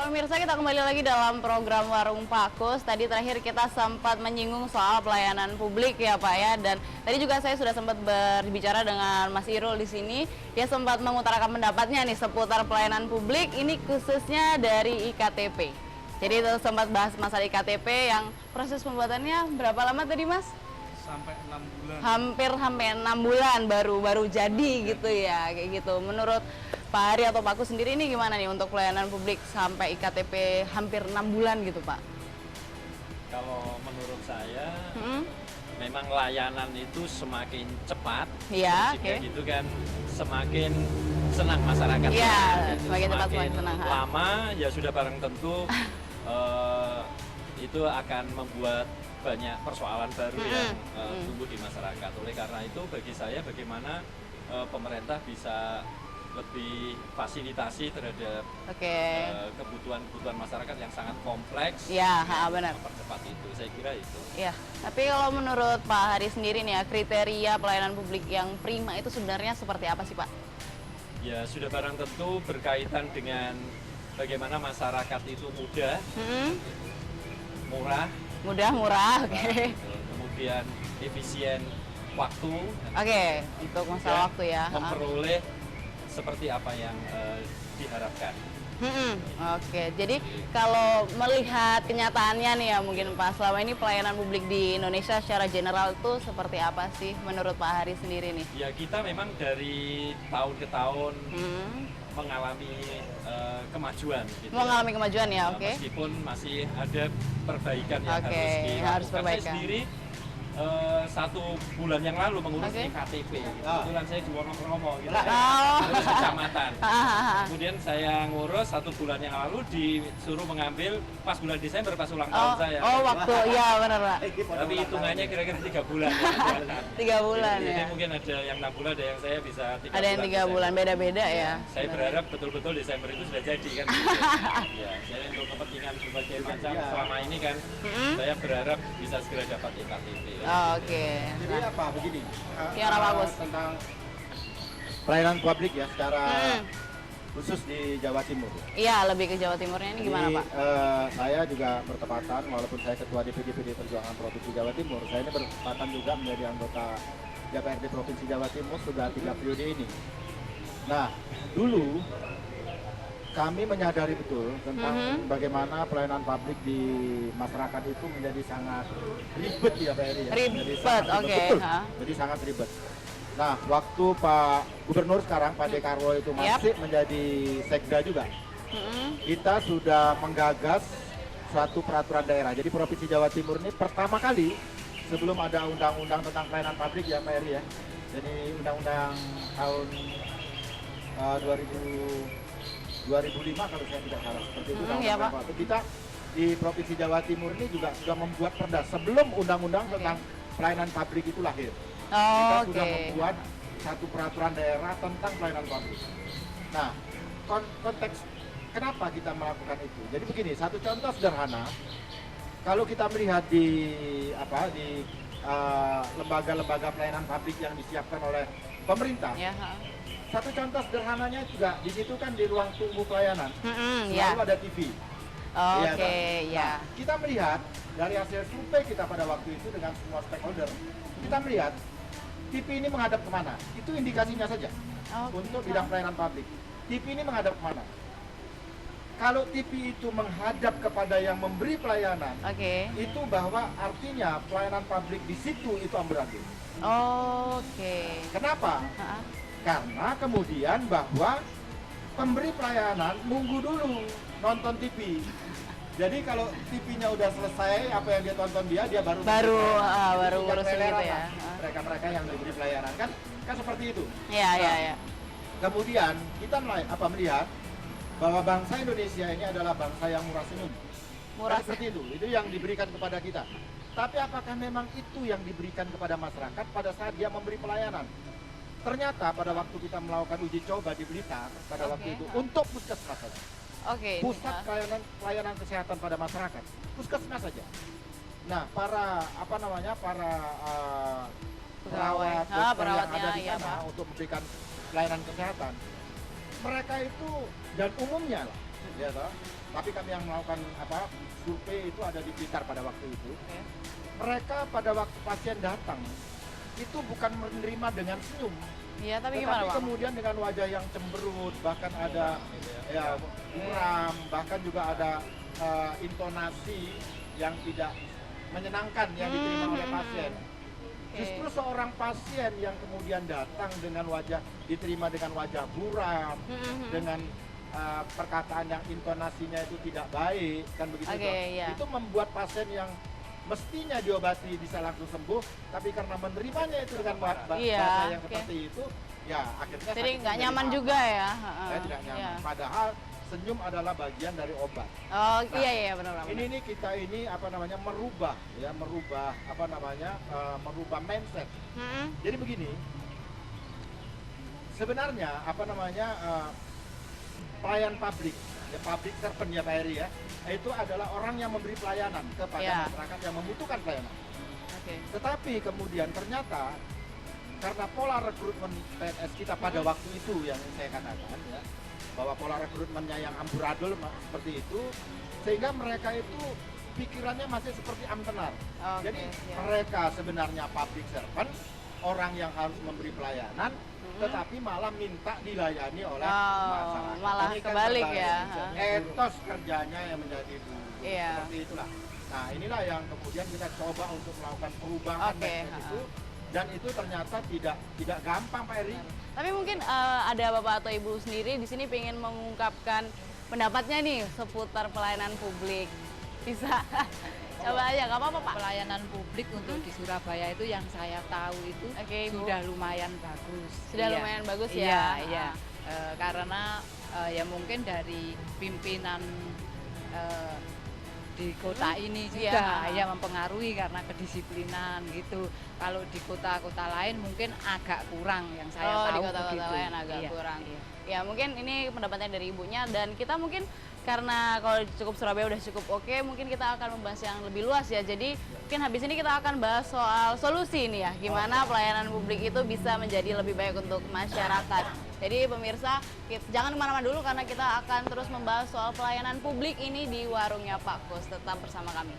Halo pemirsa, kita kembali lagi dalam program Warung Pakus. Tadi terakhir kita sempat menyinggung soal pelayanan publik ya Pak ya. Dan tadi juga saya sudah sempat berbicara dengan Mas Irul di sini. Dia sempat mengutarakan pendapatnya nih seputar pelayanan publik. Ini khususnya dari IKTP. Jadi itu sempat bahas masalah IKTP yang proses pembuatannya berapa lama tadi Mas? Sampai 6 bulan. Hampir 6 bulan baru jadi gitu ya, kayak gitu. Menurut Pak Hari atau Pak Kus sendiri ini gimana nih untuk pelayanan publik sampai IKTP hampir 6 bulan gitu Pak? Kalau menurut saya, memang layanan itu semakin cepat, Iya, jika oke. gitu kan semakin senang masyarakat. Iya, Jadi semakin cepat semakin senang. lama ya sudah barang tentu itu akan membuat banyak persoalan baru yang tumbuh di masyarakat. Oleh karena itu bagi saya bagaimana pemerintah bisa lebih fasilitasi terhadap kebutuhan-kebutuhan masyarakat yang sangat kompleks. Iya, benar. Mempercepat itu, saya kira itu. Iya, tapi kalau menurut Pak Hari sendiri nih ya, kriteria pelayanan publik yang prima itu sebenarnya seperti apa sih Pak? Ya sudah barang tentu berkaitan dengan bagaimana masyarakat itu mudah, murah, Murah, oke. kemudian efisien waktu, Untuk masalah waktu ya. memperoleh seperti apa yang diharapkan. Oke, jadi kalau melihat kenyataannya nih ya mungkin Pak, selama ini pelayanan publik di Indonesia secara general itu seperti apa sih menurut Pak Hari sendiri nih? Ya kita memang dari tahun ke tahun mengalami kemajuan. Gitu Mengalami kemajuan ya, oke. Meskipun masih ada perbaikan yang harus dilakukan. harus perbaikan. Saya sendiri 1 bulan yang lalu mengurus IKTP. Kebetulan saya di Wonokromo gitu, ngurus kecamatan. Kemudian saya ngurus 1 bulan yang lalu disuruh mengambil pas bulan Desember pas ulang tahun saya. Waktu, iya benar Pak. Tapi hitungannya kira-kira 3 bulan. 3 bulan Jadi ya. mungkin ada yang 6 bulan, ada yang saya bisa 3 bulan. Ada yang 3 bulan, beda-beda ya. Saya berharap betul-betul Desember itu sudah jadi kan. Ya, saya untuk kepentingan berbagai macam selama ini kan, saya berharap bisa segera dapat IKTP. Oke. Jadi apa begini? Gimana, Pak Bos? Tentang pelayanan publik ya secara khusus di Jawa Timur. Iya, lebih ke Jawa Timurnya ini gimana Pak? Saya juga bertepatan, walaupun saya ketua DPD PD Perjuangan Provinsi Jawa Timur, saya ini bertepatan juga menjadi anggota DPRD Provinsi Jawa Timur sudah 3 periode ini. Nah, dulu kami menyadari betul tentang bagaimana pelayanan publik di masyarakat itu menjadi sangat ribet ya Pak Eri ya. Ribet, oke. Betul, jadi sangat ribet. Nah, waktu Pak Gubernur sekarang, Pak Dekarwo itu masih menjadi sekda juga, kita sudah menggagas suatu peraturan daerah. Jadi Provinsi Jawa Timur ini pertama kali sebelum ada undang-undang tentang pelayanan publik ya Pak Eri ya. Jadi undang-undang tahun 2005 kalau saya tidak salah, seperti itu. Kita di Provinsi Jawa Timur ini juga sudah membuat perda sebelum undang-undang tentang pelayanan publik itu lahir. Kita sudah membuat satu peraturan daerah tentang pelayanan publik. Nah, konteks kenapa kita melakukan itu? Jadi begini, satu contoh sederhana, kalau kita melihat di lembaga-lembaga pelayanan publik yang disiapkan oleh pemerintah. Satu contoh sederhananya juga di situ kan di ruang tunggu pelayanan selalu ada TV. Nah, kita melihat dari hasil survei kita pada waktu itu dengan semua stakeholder, kita melihat TV ini menghadap kemana? Itu indikasinya saja untuk bidang pelayanan publik. TV ini menghadap kemana? Kalau TV itu menghadap kepada yang memberi pelayanan, itu bahwa artinya pelayanan publik di situ itu amburadul. Kenapa? Karena kemudian bahwa pemberi pelayanan nunggu dulu nonton TV. Jadi kalau TV-nya udah selesai, apa yang dia tonton dia baru ngurusin gitu ya. Mereka yang diberi pelayanan kan seperti itu. Iya. Kemudian kita melihat bahwa bangsa Indonesia ini adalah bangsa yang murah senyum. Seperti itu yang diberikan kepada kita. Tapi apakah memang itu yang diberikan kepada masyarakat pada saat dia memberi pelayanan? Ternyata pada waktu kita melakukan uji coba di Blitar pada waktu itu untuk puskesmas saja. Pusat pelayanan kesehatan pada masyarakat, puskesmas saja. Nah, para perawat yang ada di sana untuk memberikan pelayanan kesehatan, mereka itu dan umumnya lah, ya toh. Tapi kami yang melakukan survei itu ada di Blitar pada waktu itu. Mereka pada waktu pasien datang itu bukan menerima dengan senyum. Iya, tapi tetapi gimana, Bang? kemudian dengan wajah yang cemberut, bahkan ada ya buram, bahkan juga ada intonasi yang tidak menyenangkan yang diterima oleh pasien. Justru seorang pasien yang kemudian datang dengan wajah, diterima dengan wajah buram, dengan perkataan yang intonasinya itu tidak baik, kan begitu. Itu membuat pasien yang mestinya diobati bisa langsung sembuh, tapi karena menerimanya itu dengan bahasa yang seperti itu, ya akhirnya jadi nggak nyaman juga ya. Tidak nyaman. Padahal senyum adalah bagian dari obat. Oh iya benar. Ini kita merubah merubah mindset. Jadi begini, sebenarnya pelayan publik, ya public servant ya Pak Heri ya, itu adalah orang yang memberi pelayanan kepada masyarakat yang membutuhkan pelayanan. Tetapi kemudian ternyata karena pola rekrutmen PNS kita pada waktu itu yang saya katakan ya, bahwa pola rekrutmennya yang amburadul seperti itu, sehingga mereka itu pikirannya masih seperti amtenar. Jadi mereka sebenarnya public servant, orang yang harus memberi pelayanan, tetapi malah minta dilayani oleh masyarakat. Malah ini kebalik ya. Etos kerjanya yang menjadi buruk. Seperti itulah. Nah inilah yang kemudian kita coba untuk melakukan perubahan itu, dan itu ternyata tidak gampang Pak Eri. Tapi mungkin ada Bapak atau Ibu sendiri di sini pengen mengungkapkan pendapatnya nih seputar pelayanan publik. Bisa coba aja, nggak apa-apa Pak. Pelayanan publik untuk di Surabaya itu yang saya tahu itu sudah lumayan bagus. Sudah lumayan bagus ya. Iya. Karena ya mungkin dari pimpinan di kota ini juga ya mempengaruhi karena kedisiplinan gitu. Kalau di kota-kota lain mungkin agak kurang yang saya tahu. Di kota-kota lain agak kurang. Ya mungkin ini pendapatnya dari ibunya, dan kita mungkin karena kalau cukup Surabaya udah cukup oke, mungkin kita akan membahas yang lebih luas ya. Jadi mungkin habis ini kita akan bahas soal solusi nih ya, gimana pelayanan publik itu bisa menjadi lebih baik untuk masyarakat. Jadi pemirsa, jangan kemana-mana dulu karena kita akan terus membahas soal pelayanan publik ini di warungnya Pak Kus. Tetap bersama kami.